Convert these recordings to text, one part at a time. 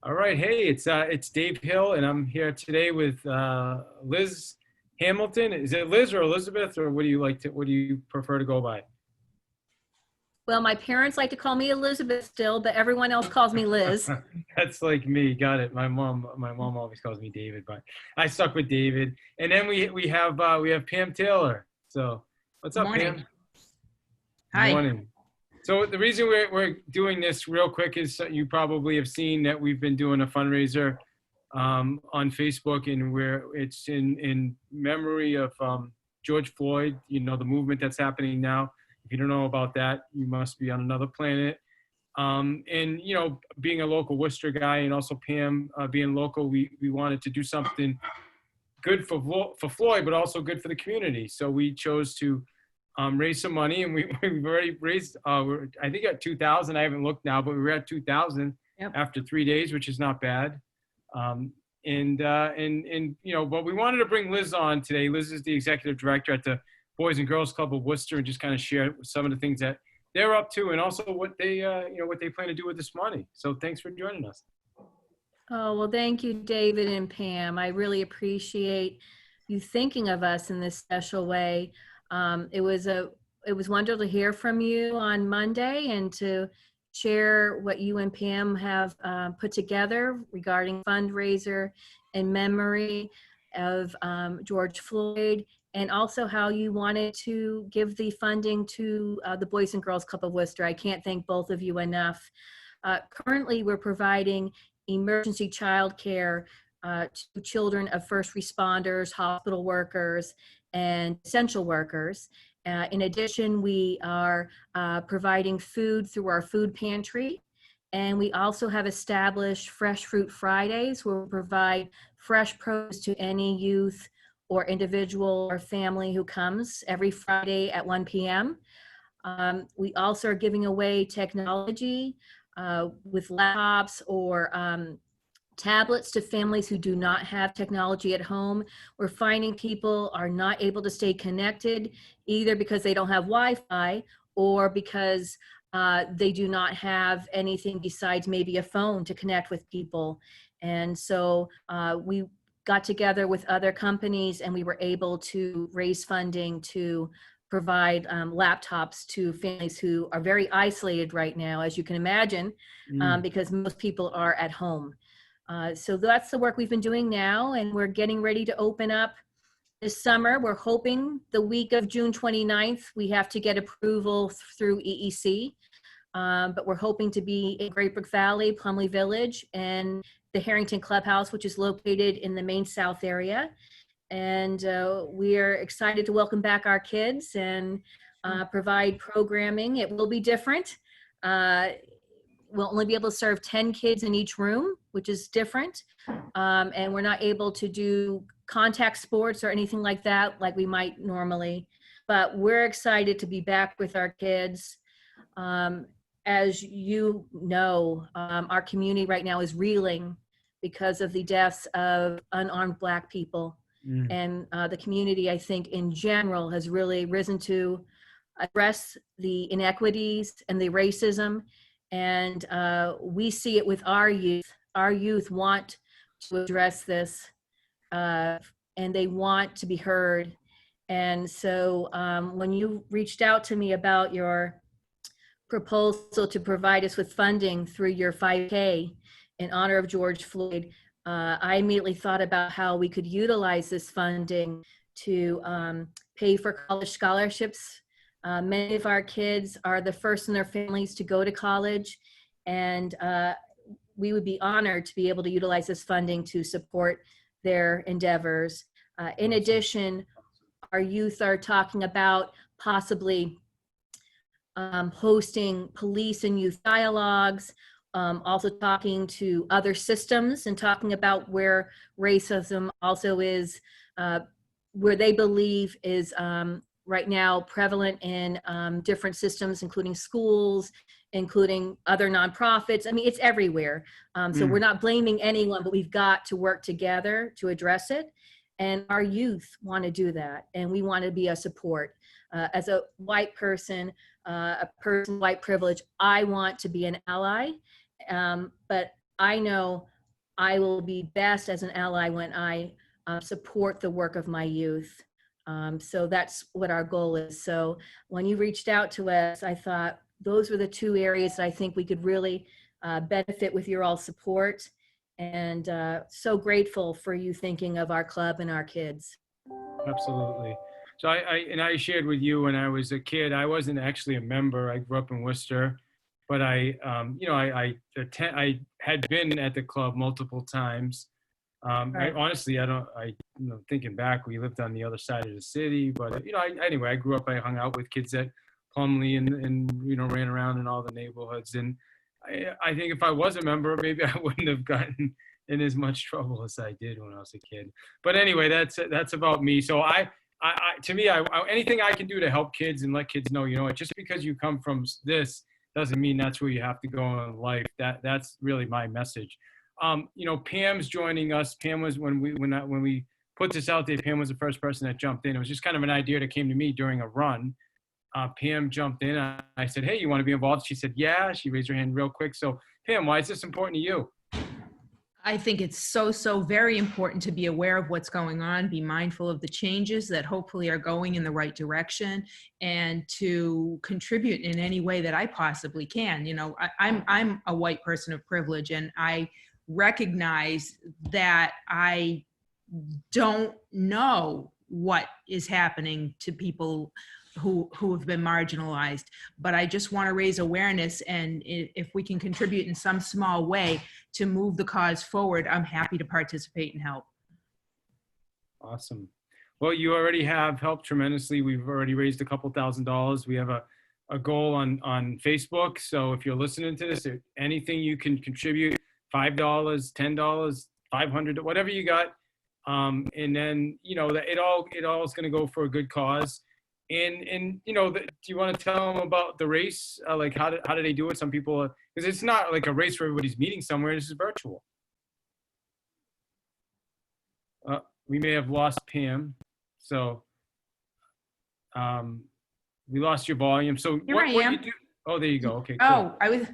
All right, hey, it's Dave Hill, and I'm here today with Liz Hamilton. Is it Liz or Elizabeth, or what do you prefer to go by? Well, my parents like to call me Elizabeth still, but everyone else calls me Liz. That's like me. Got it. My mom always calls me David, but I stuck with David. And then we have Pam Taylor. So what's up, Morning. Pam? Hi. Morning. So the reason we're doing this real quick is you probably have seen that we've been doing a fundraiser on Facebook, and it's in memory of George Floyd. You know, the movement that's happening now. If you don't know about that, you must be on another planet. And you know, being a local Worcester guy, and also Pam being local, we wanted to do something good for Floyd, but also good for the community. So we chose to raise some money, and we've already raised. I think at 2,000. I haven't looked now, but we were at 2,000 Yep. after 3 days, which is not bad. And you know, but we wanted to bring Liz on today. Liz is the executive director at the Boys and Girls Club of Worcester, and just kind of share some of the things that they're up to, and also what they what they plan to do with this money. So thanks for joining us. Oh, well, thank you, David and Pam. I really appreciate you thinking of us in this special way. It was wonderful to hear from you on Monday and to share what you and Pam have put together regarding fundraiser in memory of George Floyd, and also how you wanted to give the funding to the Boys and Girls Club of Worcester. I can't thank both of you enough. Currently, we're providing emergency child care to children of first responders, hospital workers, and essential workers. In addition, we are providing food through our food pantry. And we also have established Fresh Fruit Fridays, where we provide fresh produce to any youth or individual or family who comes every Friday at 1 p.m. We also are giving away technology with laptops or tablets to families who do not have technology at home. We're finding people are not able to stay connected, either because they don't have Wi-Fi or because they do not have anything besides maybe a phone to connect with people. And so we got together with other companies, and we were able to raise funding to provide laptops to families who are very isolated right now, as you can imagine, because most people are at home. So that's the work we've been doing now, and we're getting ready to open up this summer. We're hoping the week of June 29th, we have to get approval through EEC, but we're hoping to be in Great Brook Valley, Plumley Village, and the Harrington Clubhouse, which is located in the Main South area. And we are excited to welcome back our kids and provide programming. It will be different. We'll only be able to serve 10 kids in each room, which is different. And we're not able to do contact sports or anything like that, like we might normally. But we're excited to be back with our kids. As you know, our community right now is reeling because of the deaths of unarmed Black people. And the community, I think, in general, has really risen to address the inequities and the racism. And we see it with our youth. Our youth want to address this, and they want to be heard. And so when you reached out to me about your proposal to provide us with funding through your 5K in honor of George Floyd, I immediately thought about how we could utilize this funding to pay for college scholarships. Many of our kids are the first in their families to go to college, and we would be honored to be able to utilize this funding to support their endeavors. In addition, our youth are talking about possibly hosting police and youth dialogues, also talking to other systems and talking about where racism also is, where they believe is right now prevalent in different systems, including schools, including other nonprofits. I mean, it's everywhere. So we're not blaming anyone, but we've got to work together to address it. And our youth want to do that. And we want to be a support. As a white person, a person with white privilege, I want to be an ally. But I know I will be best as an ally when I support the work of my youth. So that's what our goal is. So when you reached out to us, I thought those were the two areas that I think we could really benefit with your all support. And so grateful for you thinking of our club and our kids. Absolutely. So I shared with you when I was a kid, I wasn't actually a member. I grew up in Worcester, but I had been at the club multiple times. Right. Honestly, thinking back, we lived on the other side of the city, but anyway, I grew up, I hung out with kids at Plumley and ran around in all the neighborhoods. And I think if I was a member, maybe I wouldn't have gotten in as much trouble as I did when I was a kid. But anyway, that's about me. So to me, anything I can do to help kids and let kids know, just because you come from this doesn't mean that's where you have to go in life. That's really my message. Pam's joining us. Pam was when we put this out there, Pam was the first person that jumped in. It was just kind of an idea that came to me during a run. Pam jumped in. I said, "Hey, you want to be involved?" She said, "Yeah." She raised her hand real quick. So Pam, why is this important to you? I think it's so very important to be aware of what's going on, be mindful of the changes that hopefully are going in the right direction, and to contribute in any way that I possibly can. I'm a white person of privilege, and I recognize that I don't know what is happening to people who have been marginalized, but I just want to raise awareness, and if we can contribute in some small way to move the cause forward, I'm happy to participate and help. Awesome. Well, you already have helped tremendously. We've already raised a couple $1,000s. We have a goal on Facebook. So if you're listening to this, anything you can contribute, $5, $10, $500, whatever you got. And then, that it all is going to go for a good cause. And do you want to tell them about the race? Like how do they do it? Some people, because it's not like a race where everybody's meeting somewhere. This is virtual. We may have lost Pam. So we lost your volume. So Here what I am. you do? Oh, there you go. Okay. Cool. Oh, I was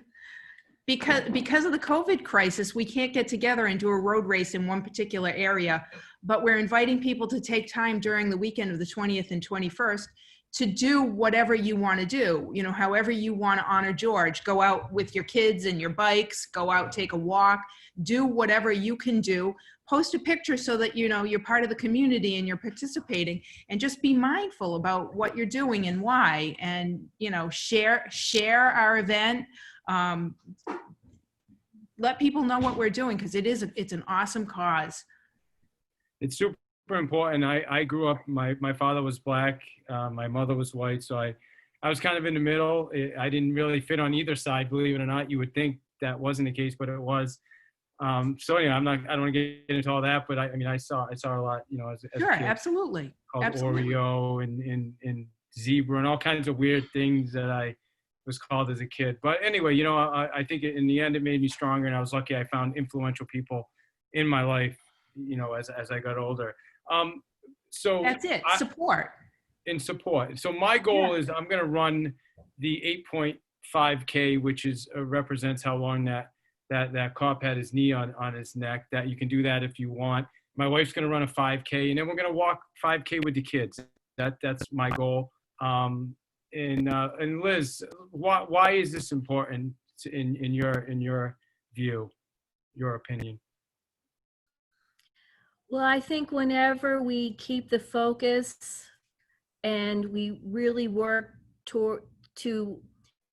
because of the COVID crisis, we can't get together and do a road race in one particular area, but we're inviting people to take time during the weekend of the 20th and 21st to do whatever you want to do. However you want to honor George, go out with your kids and your bikes, go out, take a walk, do whatever you can do. Post a picture so that you're part of the community and you're participating, and just be mindful about what you're doing and why, and share our event. Let people know what we're doing, because it's an awesome cause. It's super important. I grew up, my father was black, my mother was white, so I was kind of in the middle. I didn't really fit on either side, believe it or not. You would think that wasn't the case, but it was. So yeah, I don't want to get into all that, but I saw a lot, as Sure, a kid, absolutely. called Absolutely. Oreo and zebra and all kinds of weird things that I was called as a kid. But anyway, I think in the end it made me stronger, and I was lucky I found influential people in my life, as I got older. So That's it. Support. In support. So my goal is I'm going to run the 8.5K, which represents how long that cop had his knee on his neck. That you can do that if you want. My wife's going to run a 5K, and then we're going to walk 5K with the kids. That's my goal. And Liz, why is this important in your view, your opinion? Well, I think whenever we keep the focus and we really work to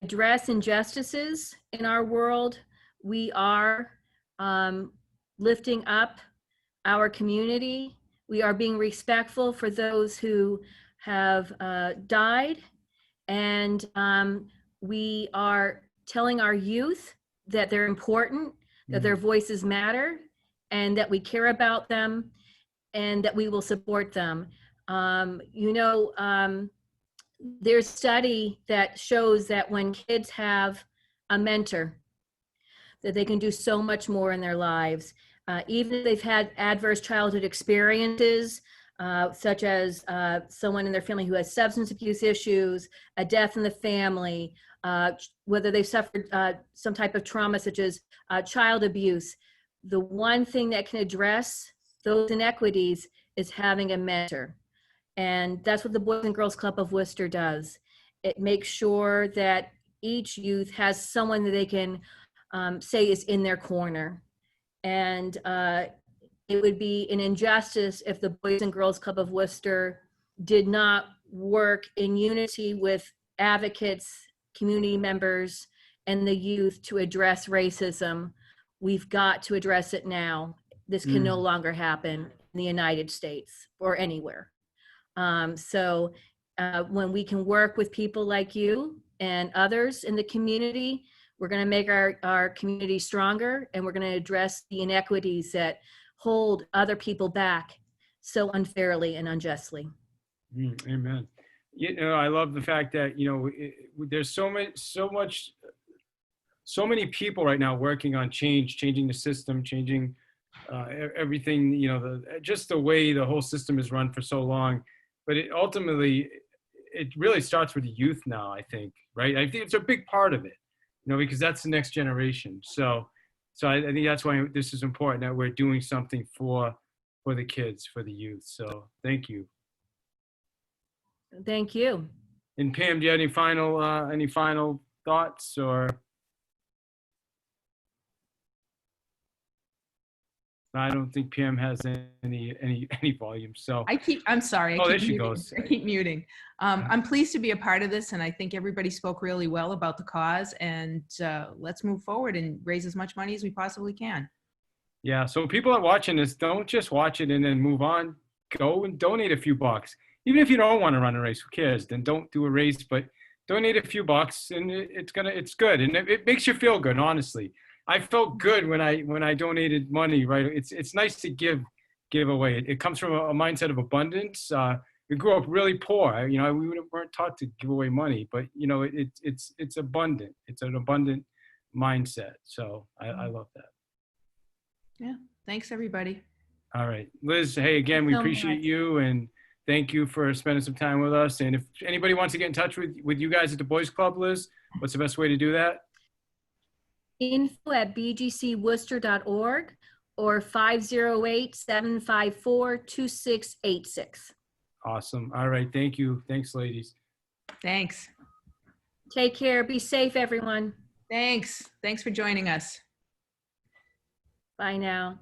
address injustices in our world, we are lifting up our community. We are being respectful for those who have died, and we are telling our youth that they're important, that their voices matter, and that we care about them, and that we will support them. There's a study that shows that when kids have a mentor, that they can do so much more in their lives. Even if they've had adverse childhood experiences, such as someone in their family who has substance abuse issues, a death in the family, whether they've suffered some type of trauma such as child abuse, the one thing that can address those inequities is having a mentor. And that's what the Boys and Girls Club of Worcester does. It makes sure that each youth has someone that they can say is in their corner. And it would be an injustice if the Boys and Girls Club of Worcester did not work in unity with advocates, community members, and the youth to address racism. We've got to address it now. This can no longer happen in the United States or anywhere. So when we can work with people like you and others in the community, we're going to make our community stronger, and we're going to address the inequities that hold other people back so unfairly and unjustly. Amen. You know, I love the fact that, you know, there's so many people right now working on changing the system, changing everything, you know, just the way the whole system is run for so long. But ultimately, it really starts with the youth now, I think, right? I think it's a big part of it, you know, because that's the next generation. So I think that's why this is important, that we're doing something for the kids, for the youth. So thank you. Thank you. And Pam, do you have any final thoughts or? I don't think Pam has any volume. So I'm sorry. Oh, there she goes. I keep muting. I'm pleased to be a part of this, and I think everybody spoke really well about the cause, and let's move forward and raise as much money as we possibly can. Yeah, so people are watching this, don't just watch it and then move on. Go and donate a few bucks. Even if you don't want to run a race, who cares? Then don't do a race, but donate a few bucks, and it's good, and it makes you feel good, honestly. I felt good when I donated money, right? It's nice to give away. It comes from a mindset of abundance. We grew up really poor. You know, we weren't taught to give away money, but you know, it's abundant. It's an abundant mindset. So I love that. Yeah. Thanks, everybody. All right, Liz. Hey, again, we appreciate you, and thank you for spending some time with us. And if anybody wants to get in touch with you guys at the Boys Club, Liz, what's the best way to do that? info@bgcworcester.org or 508-754-2686. Awesome. All right. Thank you. Thanks, ladies. Thanks. Take care. Be safe, everyone. Thanks for joining us. Bye now.